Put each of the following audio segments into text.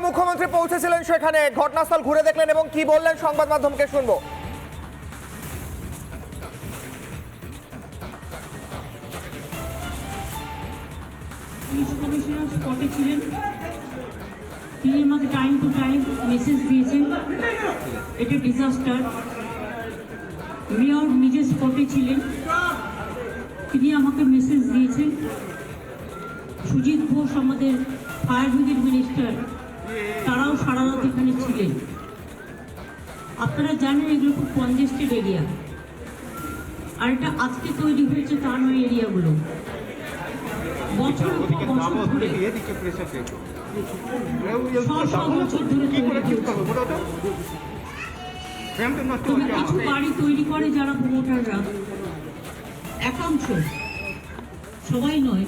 মুখ্যমন্ত্রী পৌঁছেছিলেন সেখানে, ঘটনাস্থল ঘুরে দেখলেন এবং কি বললেন সংবাদ মাধ্যমকে শুনবো। পুলিশ কমিশনার স্পটে ছিলেন, তিনি আমাকে টাইম টু টাইম মেসেজ দিয়েছেন এটা ডিজাস্টার। মেয়র নিজে স্পটে ছিলেন, তিনি আমাকে মেসেজ দিয়েছেন। সুজিত ঘোষ আমাদের ফায়ার ব্রিগেড মিনিস্টার, তারাও সারা রাত এখানে ছিলেন। আপনারা জানেন এগুলো খুব কনজেস্টেড এরিয়া, আর এটা আজকে তৈরি হয়েছে তা নয়। এরিয়াগুলো বছর পর বছর ধরে বছর ধরে তবে কিছু বাড়ি তৈরি করে যারা প্রমোটাররা, একাংশ, সবাই নয়,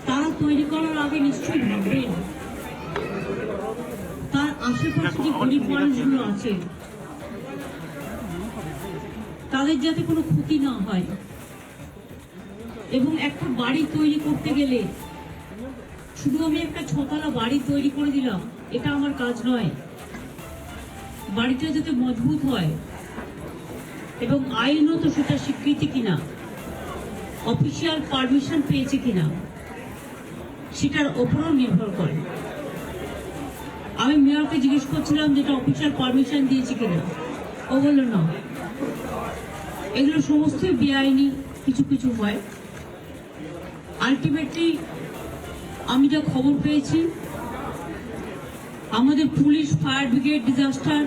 তারা তৈরি করার আগে নিশ্চয়ই ভাববেন তার আশেপাশে যে গরিব মানুষগুলো আছে তাদের যাতে কোনো ক্ষতি না হয়। এবং একটা বাড়ি তৈরি করতে গেলে শুধু আমি একটা ছতলা বাড়ি তৈরি করে দিলাম এটা আমার কাজ নয়। বাড়িটা যাতে মজবুত হয় এবং আইনত সেটা স্বীকৃতি কিনা, অফিসিয়াল পারমিশন পেয়েছে কিনা, সেটার ওপরও নির্ভর করে। আমি মেয়রকে জিজ্ঞেস করছিলাম যেটা অফিসিয়াল পারমিশন দিয়েছে কিনা, ও বলল না। এগুলো সমস্তই বেআইনি কিছু কিছু হয়। আলটিমেটলি আমি যা খবর পেয়েছি, আমাদের পুলিশ, ফায়ার ব্রিগেড, ডিজাস্টার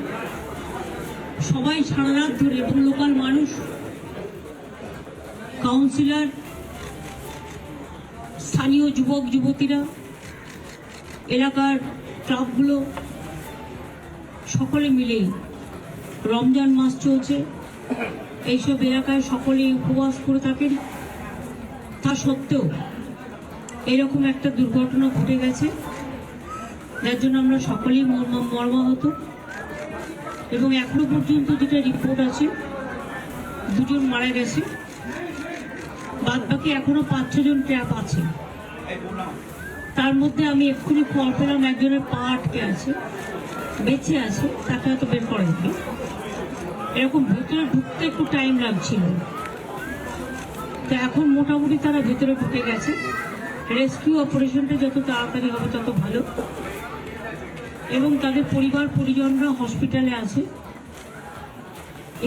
সবাই সারা রাত ধরে, এবং লোকাল মানুষ, কাউন্সিলর, স্থানীয় যুবক যুবতীরা, এলাকার ক্লাবগুলো সকলে মিলেই, রমজান মাস চলছে, এইসব এলাকায় সকলেই উপবাস করে থাকেন। তা সত্ত্বেও এরকম একটা দুর্ঘটনা ঘটে গেছে, যার জন্য আমরা সকলেই মর্মাহত। এবং এখনো পর্যন্ত যেটা রিপোর্ট আছে, 2 জন মারা গেছে, বাদ বাকি এখনো 5-6 জন ট্র্যাপ আছে। তার মধ্যে আমি এক্ষুনি খবর পেলাম একজনের পা আটকে আছে, বেঁচে আছে, তাকে হয়তো বের করে দিবে। এরকম ভেতরে ঢুকতে একটু টাইম লাগছিল, তো এখন মোটামুটি তারা ভেতরে ঢুকে গেছে। রেস্কিউ অপারেশনটা যত তাড়াতাড়ি হবে তত ভালো। এবং তাদের পরিবার পরিজনরা হসপিটালে আছে।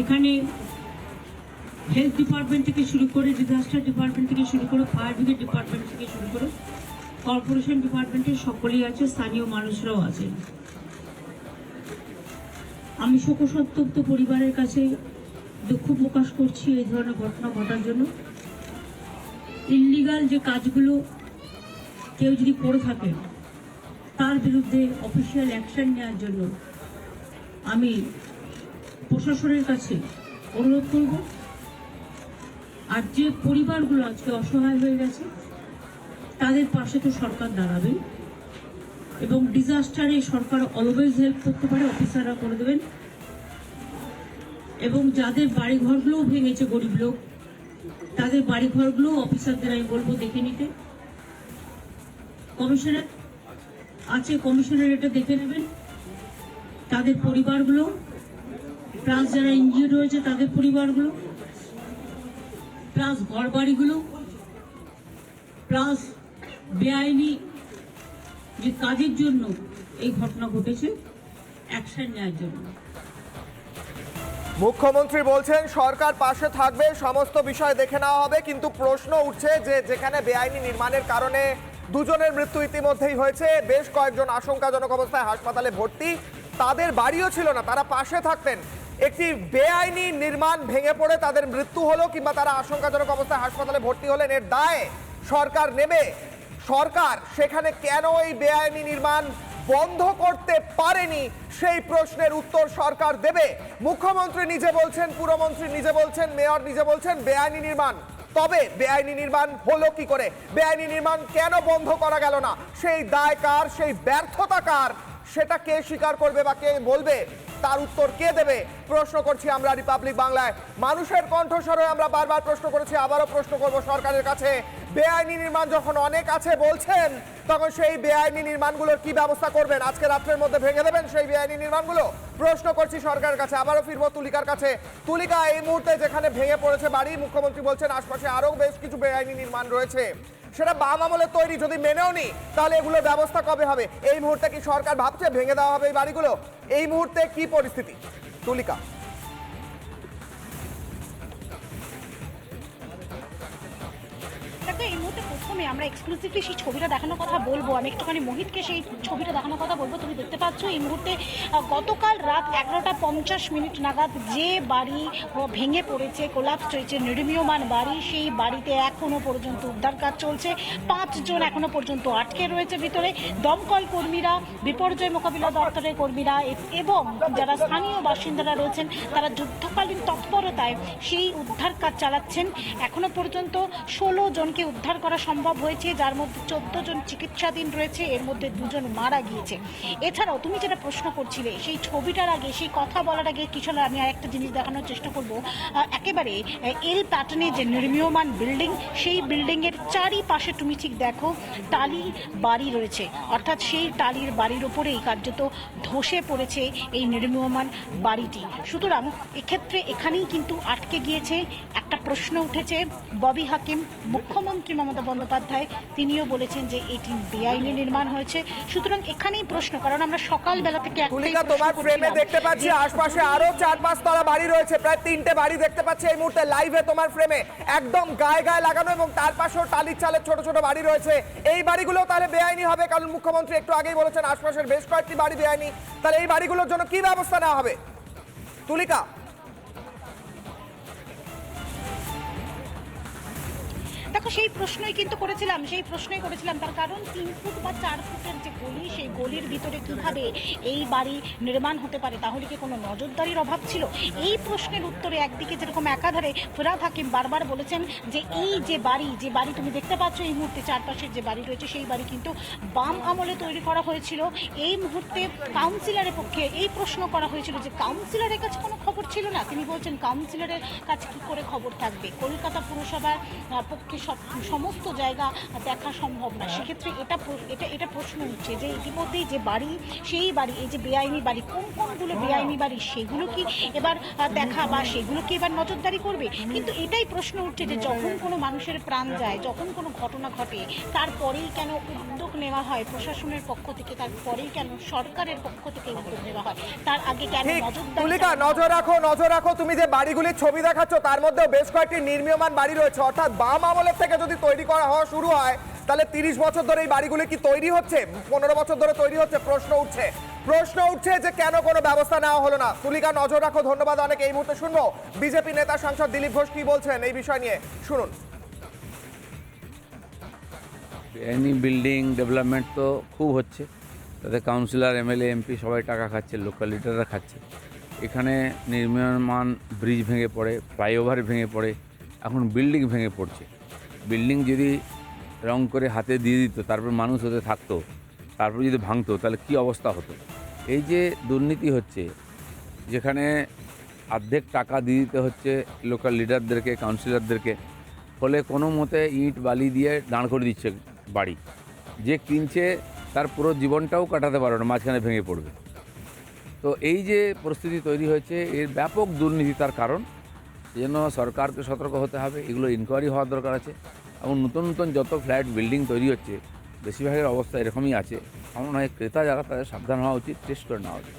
এখানে হেলথ ডিপার্টমেন্ট থেকে শুরু করে, ডিজাস্টার ডিপার্টমেন্ট থেকে শুরু করে, ফায়ার ব্রিগেড ডিপার্টমেন্ট থেকে শুরু করে, কর্পোরেশন ডিপার্টমেন্টের সকলেই আছে, স্থানীয় মানুষরাও আছেন। আমি শোকসন্তপ্ত পরিবারের কাছে দুঃখ প্রকাশ করছি এই ধরনের ঘটনা ঘটার জন্য। ইললিগাল যে কাজগুলো কেউ যদি করে থাকে তার বিরুদ্ধে অফিসিয়াল অ্যাকশন নেওয়ার জন্য আমি প্রশাসনের কাছে অনুরোধ করব। আর যে পরিবারগুলো আজকে অসহায় হয়ে গেছে তাদের পাশে তো সরকার দাঁড়াবে, এবং ডিজাস্টারে সরকার অলওয়েজ হেল্প করতে পারে, অফিসাররা করে দেবেন। এবং যাদের বাড়িঘরগুলোও ভেঙেছে, গরিব লোক, তাদের বাড়িঘরগুলো অফিসারদের আমি বলবো দেখে নিতে। কমিশনার আছে, কমিশনার এটা দেখে নেবেন। তাদের পরিবারগুলো, প্লাস যারা ইনজিওর্ড হয়েছে তাদের পরিবারগুলো, প্লাস ঘর বাড়িগুলো, প্লাস বেআইনি যে কাজের জন্য এই ঘটনা ঘটেছে, অ্যাকশন নেওয়ার জন্য। মুখ্যমন্ত্রী বলছেন সরকার পাশে থাকবে, সমস্ত বিষয় দেখে নেওয়া হবে, কিন্তু প্রশ্ন উঠছে যে যেখানে বেআইনি নির্মাণের কারণে 2 জনের মৃত্যু ইতিমধ্যেই হয়েছে, বেশ কয়েকজন আশঙ্কাজনক অবস্থায় হাসপাতালে ভর্তি, তাদের বাড়িও ছিল না, তারা পাশে থাকতেন। একটি বেআইনি নির্মাণ ভেঙে পড়ে তাদের মৃত্যু হলো কিংবা তারা আশঙ্কাজনক অবস্থায় হাসপাতালে ভর্তি হলেন, এর দায় সরকার নেবে। সরকার সেখানে কেন এই বেআইনি নির্মাণ বন্ধ করতে পারেনি সেই প্রশ্নের উত্তর সরকার দেবে। মুখ্যমন্ত্রী নিজে বলছেন, পুরমন্ত্রী নিজে বলছেন, মেয়র নিজে বলছেন বেআইনি নির্মাণ। তবে বেআইনি নির্মাণ হলো কি করে, বেআইনি নির্মাণ কেন বন্ধ করা গেল না, সেই দায় কার, সেই ব্যর্থতা কার, সেটা কে স্বীকার করবে বা কে বলবে, তার উত্তর কে দেবে প্রশ্ন করছি আমরা রিপাবলিক বাংলায়। মানুষের কণ্ঠস্বরে আমরা বারবার প্রশ্ন করেছি, আবারও প্রশ্ন করব সরকারের কাছে। বেআইনি নির্মাণ যখন অনেক আছে বলছেন, তখন সেই বেআইনি নির্মাণগুলোর কি ব্যবস্থা করবেন? আজকে রাত্রের মধ্যে ভেঙে দেবেন সেই বেআইনি নির্মাণগুলো? প্রশ্ন করছি সরকারের কাছে। আবারও ফিরবো তুলিকার কাছে। তুলিকা, এই মুহূর্তে যেখানে ভেঙে পড়েছে বাড়ি, মুখ্যমন্ত্রী বলছেন আশপাশে আরো বেশ কিছু বেআইনি নির্মাণ রয়েছে, সেটা বাম আমলে তৈরি, যদি মেনেও নি তাহলে এগুলোর ব্যবস্থা কবে হবে? এই মুহূর্তে কি সরকার ভাবছে ভেঙে দেওয়া হবে এই বাড়িগুলো? এই মুহূর্তে কি পরিস্থিতি তুলিকা? দেখো, এই মুহূর্তে প্রথমে আমরা এক্সক্লুসিভলি সেই ছবিটা দেখানোর কথা বলবো। আমি একটুখানি মোহিতকে সেই ছবিটা দেখানোর কথা বলবো। তুমি দেখতে পাচ্ছ এই মুহূর্তে গতকাল রাত 11:50 নাগাদ যে বাড়ি ভেঙে পড়েছে, কোলাপস হয়েছে, নির্মীয়মান বাড়ি, সেই বাড়িতে এখনো পর্যন্ত উদ্ধার কাজ চলছে। 5 জন এখনো পর্যন্ত আটকে রয়েছে ভিতরে। দমকল কর্মীরা, বিপর্যয় মোকাবিলা দপ্তরের কর্মীরা এবং যারা স্থানীয় বাসিন্দারা রয়েছেন, তারা যুদ্ধকালীন তৎপরতায় সেই উদ্ধার কাজ চালাচ্ছেন। এখনো পর্যন্ত 16 জনকে উদ্ধার করা সম্ভব হয়েছে, যার মধ্যে 14 জন চিকিৎসাধীন রয়েছে, এর মধ্যে 2 জন মারা গিয়েছে। এছাড়াও তুমি যেটা প্রশ্ন করছিলে, সেই ছবিটার আগে, সেই কথা বলার আগে কিশোর, আমি আরেকটা জিনিস দেখানোর চেষ্টা করব। একেবারে এল প্যাটার্নে যে নির্মীয়মান বিল্ডিং, সেই বিল্ডিংয়ের চারিপাশে তুমি ঠিক দেখো টালি বাড়ি রয়েছে, অর্থাৎ সেই টালির বাড়ির ওপরেই কার্যত ধসে পড়েছে এই নির্মীয়মান বাড়িটি। সুতরাং এক্ষেত্রে এখানেই কিন্তু আটকে গিয়েছে। একটা প্রশ্ন উঠেছে, ববি হাকিম, মুখ্যমন্ত্রী মমতা বন্দ্যোপাধ্যায় তিনিও বলেছেন যে এটি বেআইনি নির্মাণ হয়েছে। সুতরাং এখানেই প্রশ্ন, কারণ আমরা সকালবেলা থেকে তুলিকা, তোমার ফ্রেমে দেখতে পাচ্ছি আশপাশে আরো 4-5 তলা বাড়ি রয়েছে, প্রায় 3টে বাড়ি দেখতে পাচ্ছি এই মুহূর্তে লাইভে তোমার ফ্রেমে, একদম গায়ে গায়ে লাগানো, এবং তার পাশেও টালির চালের ছোট ছোট বাড়ি রয়েছে। এই বাড়িগুলো তাহলে বেআইনি হবে? কারণ মুখ্যমন্ত্রী একটু আগেই বলেছেন আশপাশের বেশ কয়েকটি বাড়ি বেআইনি। তাহলে এই বাড়িগুলোর জন্য কি ব্যবস্থা নেওয়া হবে তুলিকা? দেখো, সেই প্রশ্নই কিন্তু করেছিলাম, তার কারণ 3 ফুট বা 4 ফুটের যে গলি, সেই গলির ভিতরে কিভাবে এই বাড়ি নির্মাণ হতে পারে? তাহলে কি কোনো নজরদারির অভাব ছিল? এই প্রশ্নের উত্তরে একদিকে যেরকম একাধারে ফিরহাদ হাকিম বারবার বলেছেন যে এই যে বাড়ি তুমি দেখতে পাচ্ছ এই মুহূর্তে চারপাশের যে বাড়ি রয়েছে, সেই বাড়ি কিন্তু বাম আমলে তৈরি করা হয়েছিল। এই মুহূর্তে কাউন্সিলরের পক্ষে এই প্রশ্ন করা হয়েছিল যে কাউন্সিলরের কাছে কোনো খবর ছিল না। তিনি বলছেন কাউন্সিলরের কাছে কি করে খবর থাকবে? কলকাতা পুরসভার পক্ষে সমস্ত জায়গা দেখা সম্ভব না। সেক্ষেত্রে এটা প্রশ্ন উঠছে যে ইতিমধ্যেই যে বাড়ি, সেই বাড়ি, এই যে বেআইনি বাড়ি, কোনগুলো বেআইনি বাড়ি, সেগুলো কি এবার দেখা বা সেগুলো কি এবার নজরদারি করবে? কিন্তু এটাই প্রশ্ন উঠছে যে যখন কোনো মানুষের প্রাণ যায়, যখন কোনো ঘটনা ঘটে, তারপরেই কেন উদ্যোগ নেওয়া হয় প্রশাসনের পক্ষ থেকে, তারপরেই কেন সরকারের পক্ষ থেকে উদ্যোগ নেওয়া হয়? তার আগে কেন তুলিকা, নজর রাখো। তুমি যে বাড়িগুলির ছবি দেখাচ্ছ তার মধ্যেও বেশ কয়েকটি নির্মীয়মান বাড়ি রয়েছে, অর্থাৎ বাম আমলের থেকে যদি তৈরি করা হওয়া শুরু হয়, তাহলে 30 বছর ধরে এই বাড়িগুলি কি তৈরি হচ্ছে? 15 বছর ধরে তৈরি হচ্ছে? প্রশ্ন উঠছে যে কেন কোনো ব্যবস্থা নেওয়া হলো না। তুলিকা, নজর রাখো। ধন্যবাদ অনেক। এই মুহূর্তে শুনবো বিজেপি নেতা সাংসদ দিলীপ ঘোষ কি বলছেন এই বিষয় নিয়ে, শুনুন। বেআইনি বিল্ডিং ডেভেলপমেন্ট তো খুব হচ্ছে, তাতে কাউন্সিলর, এমএলএ, এমপি সবাই টাকা খাচ্ছে, লোকাল লিডাররা খাচ্ছে। এখানে নির্মাণ ব্রিজ ভেঙে পড়ে, ফ্লাইওভার ভেঙে পড়ে, এখন বিল্ডিং ভেঙে পড়ছে। বিল্ডিং যদি রং করে হাতে দিয়ে দিত, তারপর মানুষ হতে থাকতো, তারপর যদি ভাঙতো, তাহলে কি অবস্থা হতো? এই যে দুর্নীতি হচ্ছে, যেখানে অর্ধেক টাকা দিয়ে দিতে হচ্ছে লোকাল লিডারদেরকে, কাউন্সিলরদেরকে, ফলে কোনো মতে ইট বালি দিয়ে দাঁড় করে দিচ্ছে বাড়ি। যে কিনছে তার পুরো জীবনটাও কাটাতে পারবে না, মাঝখানে ভেঙে পড়বে। তো এই যে পরিস্থিতি তৈরি হয়েছে, এর ব্যাপক দুর্নীতি তার কারণ। সেজন্য সরকারকে সতর্ক হতে হবে, এগুলো ইনকোয়ারি হওয়ার দরকার আছে। এবং নতুন নতুন যত ফ্ল্যাট বিল্ডিং তৈরি হচ্ছে, বেশিরভাগের অবস্থা এরকমই আছে। আমার মনে হয় ক্রেতা যারা, তাদের সাবধান হওয়া উচিত, টেস্ট করে নেওয়া উচিত।